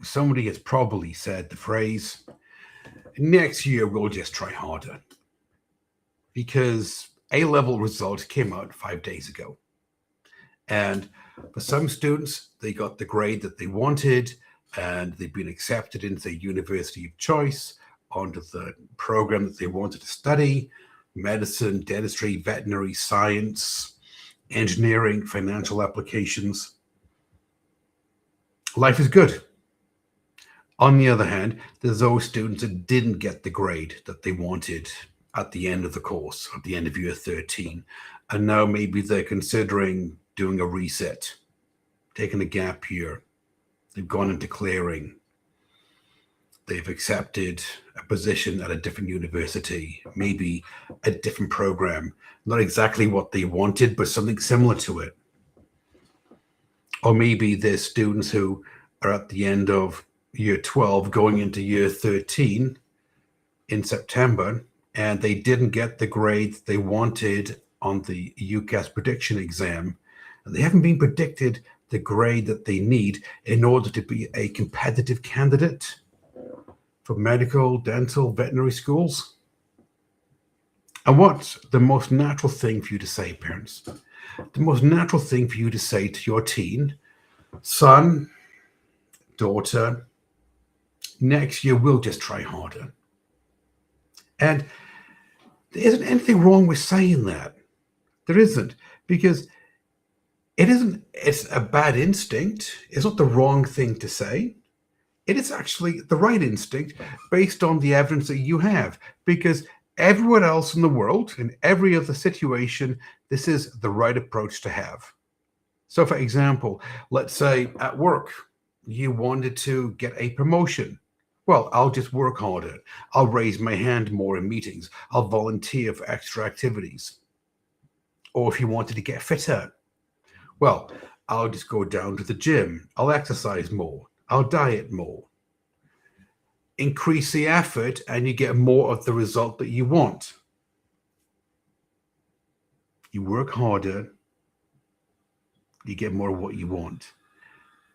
somebody has probably said the phrase, next year we'll just try harder. Because A-level results came out 5 days ago. And for some students, they got the grade that they wanted and they've been accepted into their university of choice, onto the program that they wanted to study: medicine, dentistry, veterinary science, engineering, financial applications. Life is good. On the other hand, there's those students that didn't get the grade that they wanted at the end of the course, at the end of year 13. And now maybe they're considering doing a reset, taking a gap year. They've gone into clearing. They've accepted a position at a different university, maybe a different program, not exactly what they wanted, but something similar to it. Or maybe there's students who are at the end of year 12 going into year 13 in September, and they didn't get the grade they wanted on the UCAS prediction exam. And they haven't been predicted the grade that they need in order to be a competitive candidate for medical, dental, veterinary schools. And what's the most natural thing for you to say, parents? The most natural thing for you to say to your teen, son, daughter, next year we'll just try harder. And there isn't anything wrong with saying that. There isn't, because it's a bad instinct. It's not the wrong thing to say. It is actually the right instinct based on the evidence that you have, because everywhere else in the world, in every other situation, this is the right approach to have. So, for example, let's say at work, you wanted to get a promotion. Well, I'll just work harder. I'll raise my hand more in meetings. I'll volunteer for extra activities. Or if you wanted to get fitter, well, I'll just go down to the gym. I'll exercise more. I'll diet more. Increase the effort and you get more of the result that you want. You work harder, you get more of what you want.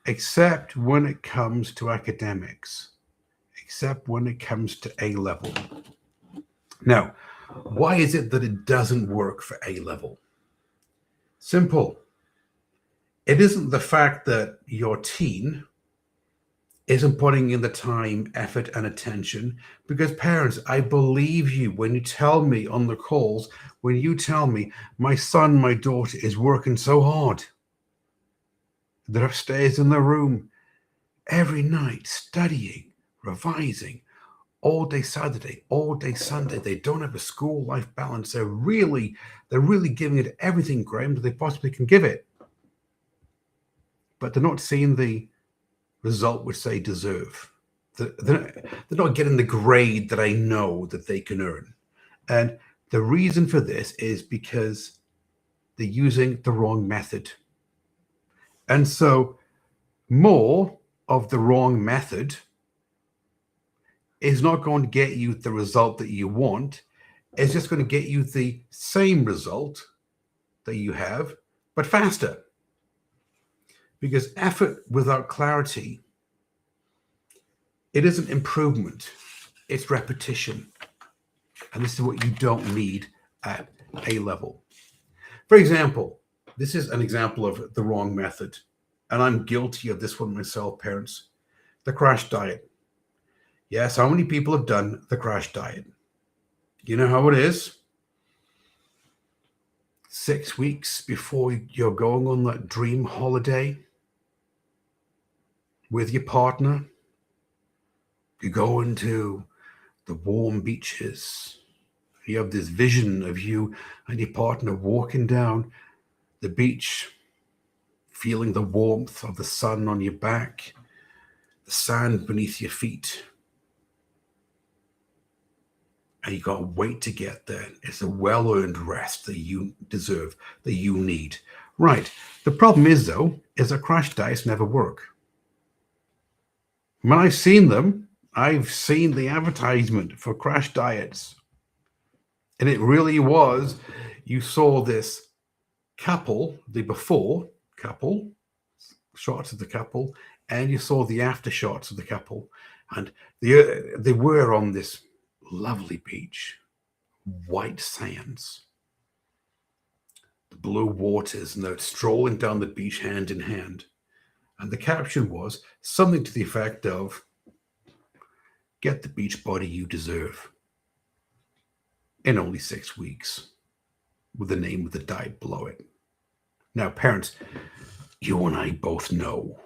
Except when it comes to academics, except when it comes to A-level. Now, why is it that it doesn't work for A-level? Simple. It isn't the fact that your teen isn't putting in the time, effort, and attention. Because parents, I believe you when you tell me on the calls, when you tell me my son, my daughter is working so hard. They're upstairs in their room every night studying, revising, all day Saturday, all day Sunday. They don't have a school life balance. They're really giving it everything, Graham, that they possibly can give it. But they're not seeing the result which they deserve. They're not getting the grade that I know that they can earn. And the reason for this is because they're using the wrong method. And so more of the wrong method is not going to get you the result that you want. It's just going to get you the same result that you have, but faster. Because effort without clarity, it isn't improvement, it's repetition. And this is what you don't need at A-level. For example, this is an example of the wrong method. And I'm guilty of this one myself, parents. The crash diet. Yes, how many people have done the crash diet? You know how it is? 6 weeks before you're going on that dream holiday with your partner, you go into the warm beaches. You have this vision of you and your partner walking down the beach, feeling the warmth of the sun on your back, the sand beneath your feet. And you got to wait to get there. It's a well-earned rest that you deserve, that you need. Right. The problem is, though, is that crash diets never work. When I've seen them, I've seen the advertisement for crash diets. And it really was, you saw this couple, the before couple, shots of the couple, and you saw the aftershots of the couple, and they were on this lovely beach, white sands, the blue waters, and they're strolling down the beach hand in hand. And the caption was something to the effect of, "Get the beach body you deserve in only 6 weeks," with the name of the diet below it. Now, parents, you and I both know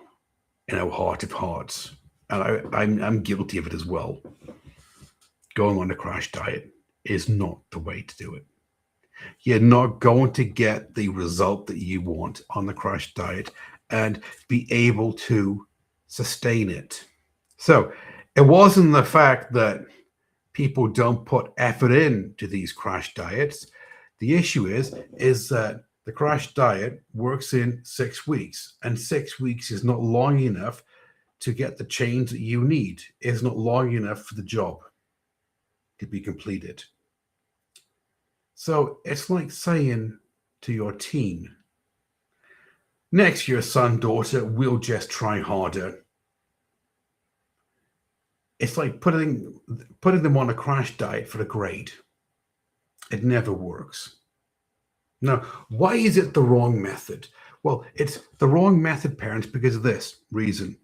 in our heart of hearts, and I'm guilty of it as well, going on a crash diet is not the way to do it. You're not going to get the result that you want on the crash diet and be able to sustain it. So it wasn't the fact that people don't put effort into these crash diets. The issue is that the crash diet works in 6 weeks, and 6 weeks is not long enough to get the change that you need. It's not long enough for the job to be completed. So it's like saying to your teen, next year, son, daughter, we'll just try harder. It's like putting them on a crash diet for a grade. It never works. Now, why is it the wrong method? Well, it's the wrong method, parents, because of this reason.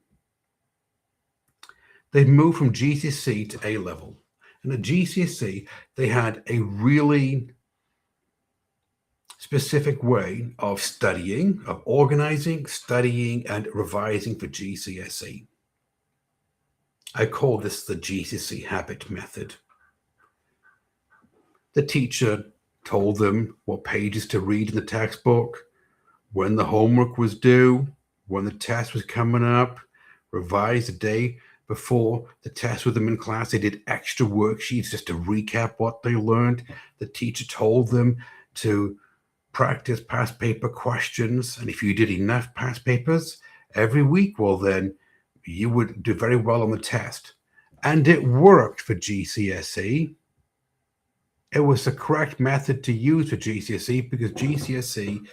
They've moved from GCSE to A level. And at GCSE, they had a really specific way of studying, of organizing, studying, and revising for GCSE. I call this the GCSE habit method. The teacher told them what pages to read in the textbook, when the homework was due, when the test was coming up, revised the day before the test with them in class. They did extra worksheets just to recap what they learned. The teacher told them to practice past paper questions. And if you did enough past papers every week, well, then you would do very well on the test. And it worked for GCSE. It was the correct method to use for GCSE because GCSE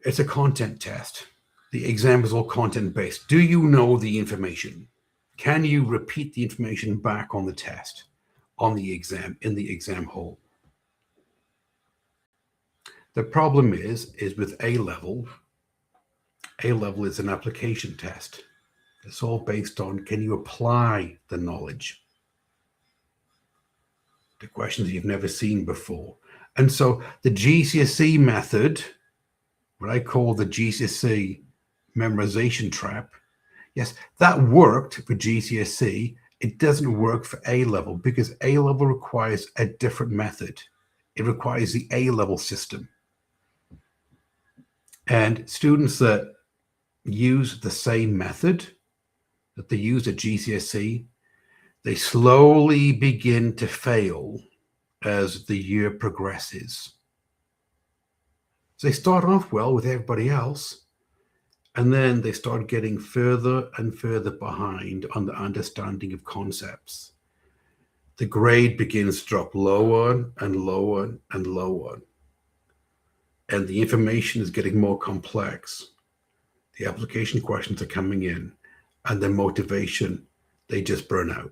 it's a content test. The exam is all content-based. Do you know the information? Can you repeat the information back on the test, on the exam, in the exam hall? The problem is with A level is an application test. It's all based on, can you apply the knowledge? The questions you've never seen before. And so the GCSE method, what I call the GCSE memorization trap, yes, that worked for GCSE. It doesn't work for A level because A level requires a different method. It requires the A level system. And students that use the same method that they use at GCSE, they slowly begin to fail as the year progresses. So they start off well with everybody else, and then they start getting further and further behind on the understanding of concepts. The grade begins to drop lower and lower and lower, and the information is getting more complex. The application questions are coming in, and their motivation, they just burn out.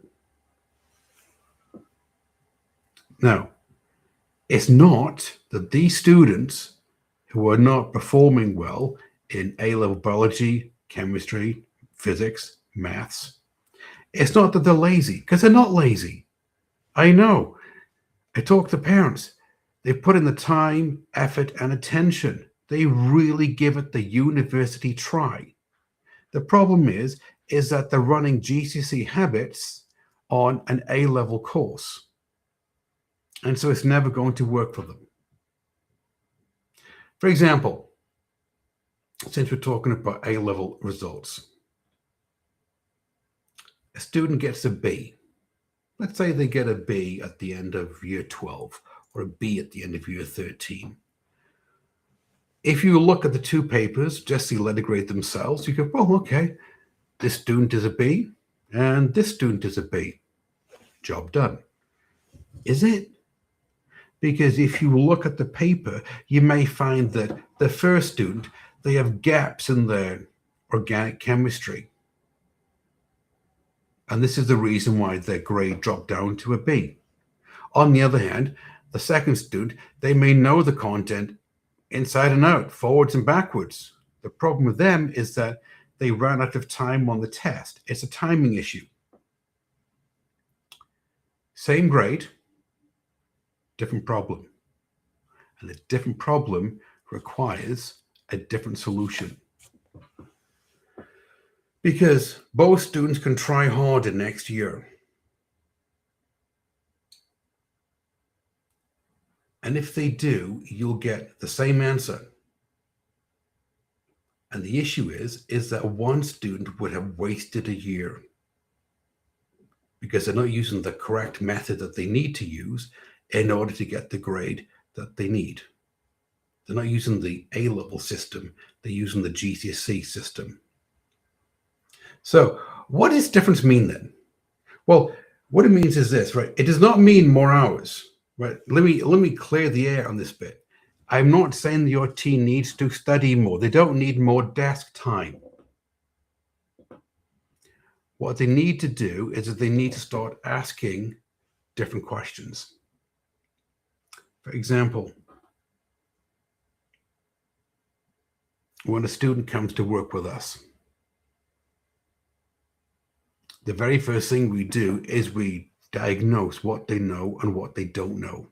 Now, it's not that these students who are not performing well in A-level biology, chemistry, physics, maths, it's not that they're lazy, because they're not lazy. I know. I talk to parents. They put in the time, effort, and attention. They really give it the university try. The problem is that they're running GCSE habits on an A-level course. And so it's never going to work for them. For example, since we're talking about A-level results, a student gets a B. Let's say they get a B at the end of year 12 or a B at the end of year 13. If you look at the two papers, just the letter grade themselves, you go, well, okay, this student is a B and this student is a B. Job done. Is it? Because if you look at the paper, you may find that the first student, they have gaps in their organic chemistry. And this is the reason why their grade dropped down to a B. On the other hand, the second student, they may know the content inside and out, forwards and backwards. The problem with them is that they ran out of time on the test. It's a timing issue. Same grade, different problem. And a different problem requires a different solution. Because both students can try harder next year. And if they do, you'll get the same answer. And the issue is that one student would have wasted a year because they're not using the correct method that they need to use in order to get the grade that they need. They're not using the A-level system, they're using the GCSE system. So what does difference mean then? Well, what it means is this, right? It does not mean more hours, right? Let me clear the air on this bit. I'm not saying your teen needs to study more. They don't need more desk time. What they need to do is that they need to start asking different questions. For example, when a student comes to work with us, the very first thing we do is we diagnose what they know and what they don't know.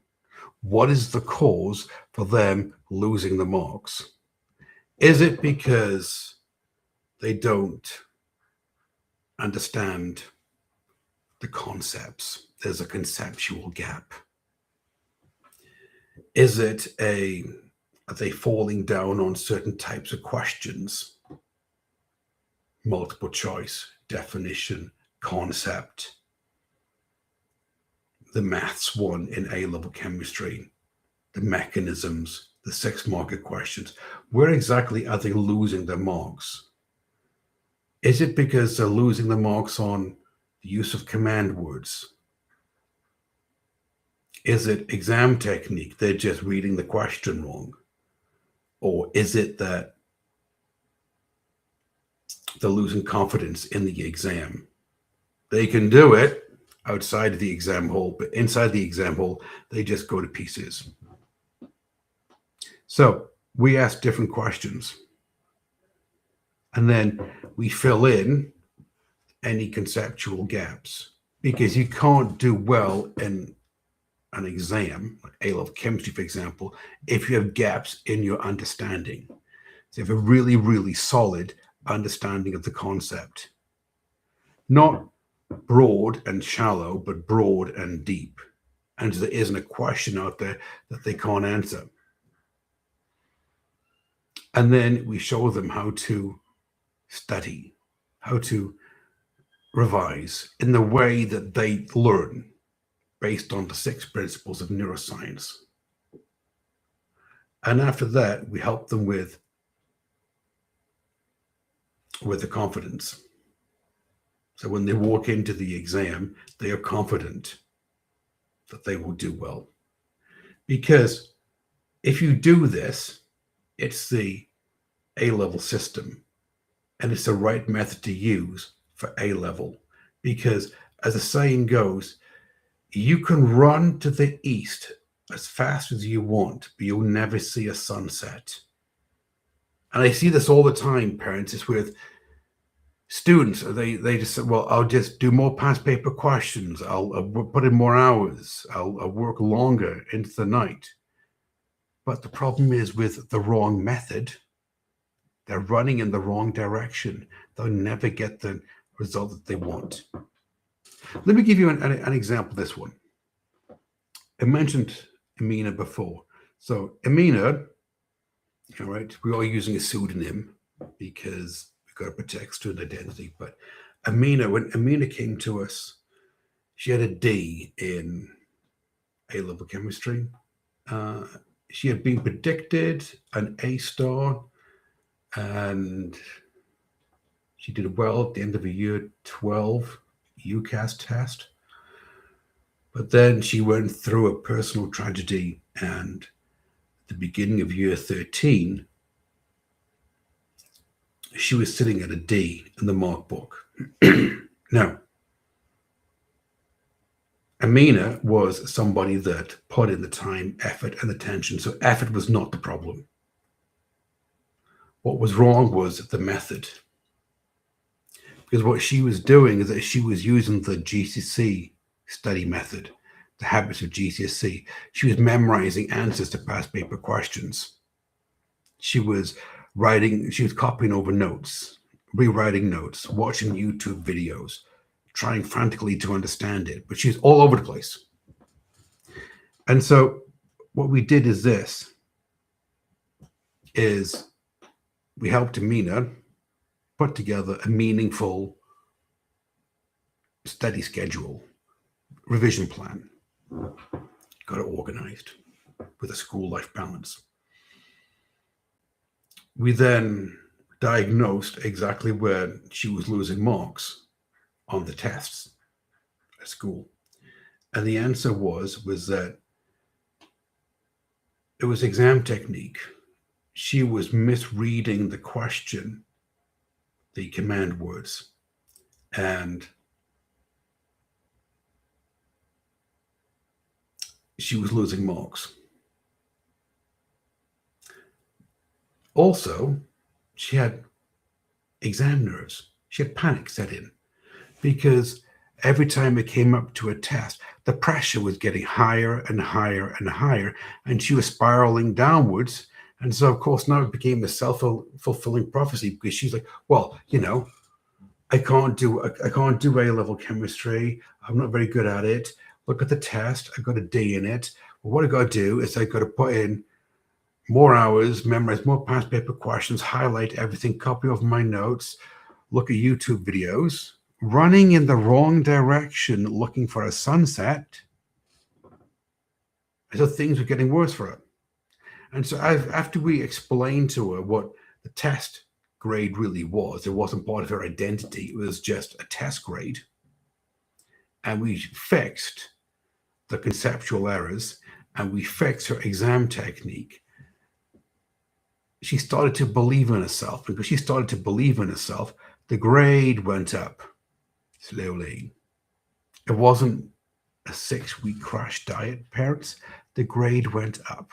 What is the cause for them losing the marks? Is it because they don't understand the concepts? There's a conceptual gap. Is it are they falling down on certain types of questions? Multiple choice, definition, concept, the maths one in A-level chemistry, the mechanisms, the 6-marker questions. Where exactly are they losing their marks? Is it because they're losing the marks on the use of command words? Is it exam technique? They're just reading the question wrong. Or is it that they're losing confidence in the exam? They can do it outside of the exam hall, but inside the exam hall, they just go to pieces. So we ask different questions. And then we fill in any conceptual gaps, because you can't do well in an exam, like A-level chemistry, for example, if you have gaps in your understanding. So you have a really, really solid understanding of the concept. Not broad and shallow, but broad and deep. And there isn't a question out there that they can't answer. And then we show them how to study, how to revise in the way that they learn based on the 6 principles of neuroscience. And after that, we help them with the confidence. So when they walk into the exam, they are confident that they will do well. Because if you do this, it's the A-level system, and it's the right method to use for A-level. Because as the saying goes, you can run to the east as fast as you want, but you'll never see a sunset. And I see this all the time, parents. It's with students. They just say, well, I'll just do more past paper questions. I'll put in more hours. I'll work longer into the night. But the problem is with the wrong method. They're running in the wrong direction. They'll never get the result that they want. Let me give you an example of this one. I mentioned Amina before. So Amina, all right, we're all using a pseudonym because we've got to protect student identity. But Amina, when Amina came to us, she had a D in A-level chemistry. She had been predicted an A star, and she did well at the end of a year 12 UCAS test. But then she went through a personal tragedy, and at the beginning of year 13, she was sitting at a D in the mark book. Now, Amina was somebody that put in the time, effort, and attention. So effort was not the problem. What was wrong was the method. Because what she was doing is that she was using the GCSE study method, the habits of GCSE. She was memorizing answers to past paper questions. She was copying over notes, rewriting notes, watching YouTube videos, trying frantically to understand it, but she's all over the place. And so what we did is we helped Amina put together a meaningful study schedule, revision plan, got it organized with a school life balance. We then diagnosed exactly where she was losing marks on the tests at school. And the answer was that it was exam technique. She was misreading the question, the command words, and she was losing marks. Also, she had exam nerves. She had panic set in because every time it came up to a test, the pressure was getting higher and higher and higher, and she was spiraling downwards. And so, of course, now it became a self-fulfilling prophecy because she's like, well, I can't do A-level chemistry. I'm not very good at it. Look at the test. I got a D in it. Well, what I got to do is I got to put in more hours, memorize more past paper questions, highlight everything, copy over my notes, look at YouTube videos, running in the wrong direction, looking for a sunset. So things were getting worse for her. And so after we explained to her what the test grade really was, it wasn't part of her identity, it was just a test grade. And we fixed the conceptual errors and we fixed her exam technique. She started to believe in herself. Because she started to believe in herself, the grade went up slowly. It wasn't a 6-week crash diet, parents. The grade went up.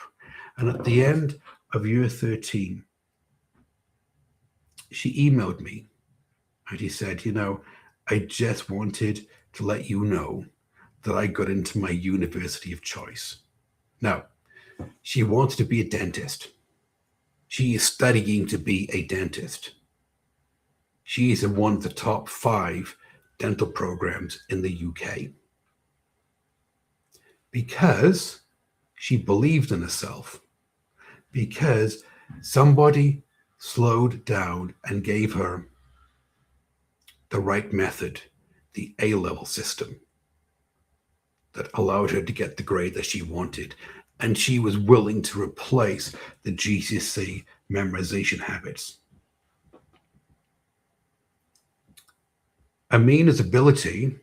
And at the end of year 13, she emailed me and she said, I just wanted to let you know that I got into my university of choice. Now, she wants to be a dentist. She is studying to be a dentist. She is in one of the top 5 dental programs in the UK. Because she believed in herself. Because somebody slowed down and gave her the right method, the A-level system that allowed her to get the grade that she wanted. And she was willing to replace the GCSE memorization habits. Amina's ability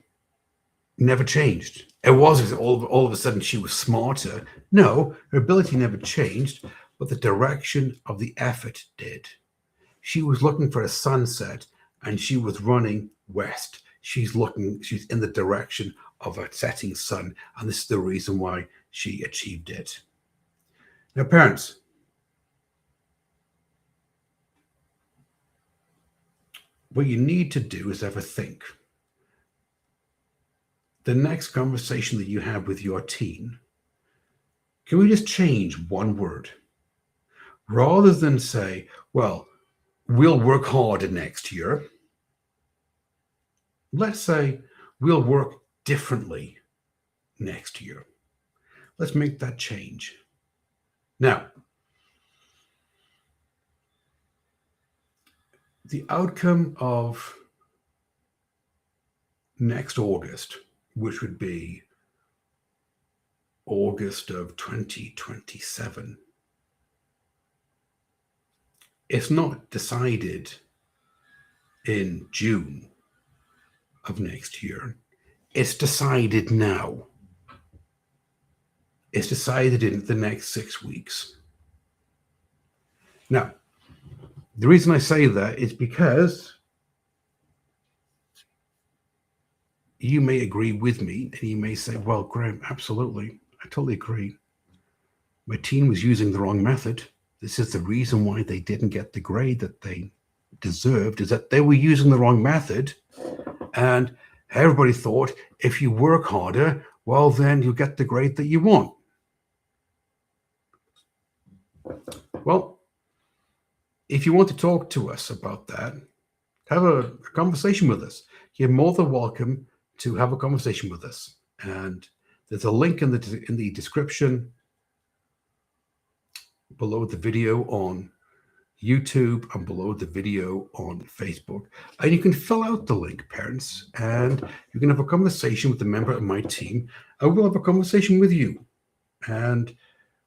never changed. It wasn't all of a sudden she was smarter. No, her ability never changed, but the direction of the effort did. She was looking for a sunset and she was running west. She's in the direction of a setting sun. And this is the reason why she achieved it. Now, parents, what you need to do is have a think. The next conversation that you have with your teen, can we just change one word? Rather than say, well, we'll work harder next year. Let's say we'll work differently next year. Let's make that change. Now, the outcome of next August, which would be August of 2027, it's not decided in June of next year. It's decided now. It's decided in the next 6 weeks. Now, The reason I say that is because you may agree with me and you may say, well, Graham, absolutely. I totally agree. My team was using the wrong method. This is the reason why they didn't get the grade that they deserved, is that they were using the wrong method. And everybody thought if you work harder, well, then you'll get the grade that you want. Well, if you want to talk to us about that, have a conversation with us. You're more than welcome to have a conversation with us. And there's a link in the description below the video on YouTube and below the video on Facebook. And you can fill out the link, parents, and you can have a conversation with a member of my team. And we'll have a conversation with you. And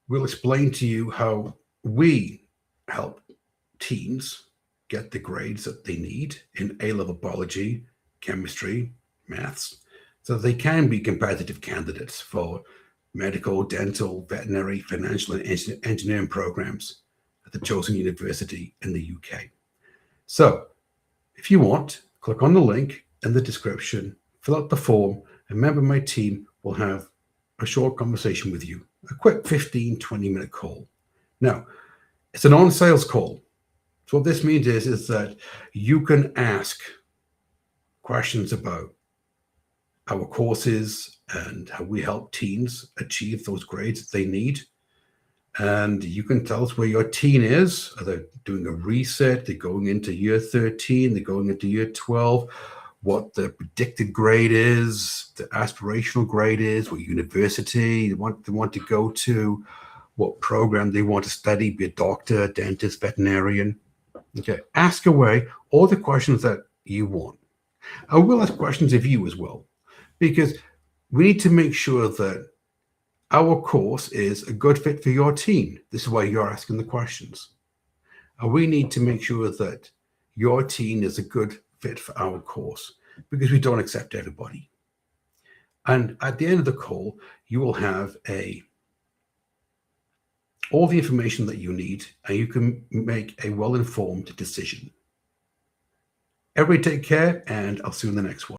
we'll explain to you how we help teams get the grades that they need in A-level biology, chemistry, maths, so they can be competitive candidates for medical, dental, veterinary, financial, and engineering programs at the chosen university in the UK. So if you want, click on the link in the description, fill out the form, and a member of my team will have a short conversation with you, a quick 15, 20-minute call. Now, it's an on-sales call. So what this means is that you can ask questions about our courses and how we help teams achieve those grades that they need. And you can tell us where your teen is. Are they doing a reset? They're going into year 13, they're going into year 12, what the predicted grade is, the aspirational grade is, what university they want to go to, what program they want to study, be a doctor, dentist, veterinarian. Okay, ask away all the questions that you want. I will ask questions of you as well, because we need to make sure that our course is a good fit for your team. This is why you're asking the questions. And we need to make sure that your team is a good fit for our course, because we don't accept everybody. And at the end of the call, you will have all the information that you need, and you can make a well-informed decision. Everybody take care, and I'll see you in the next one.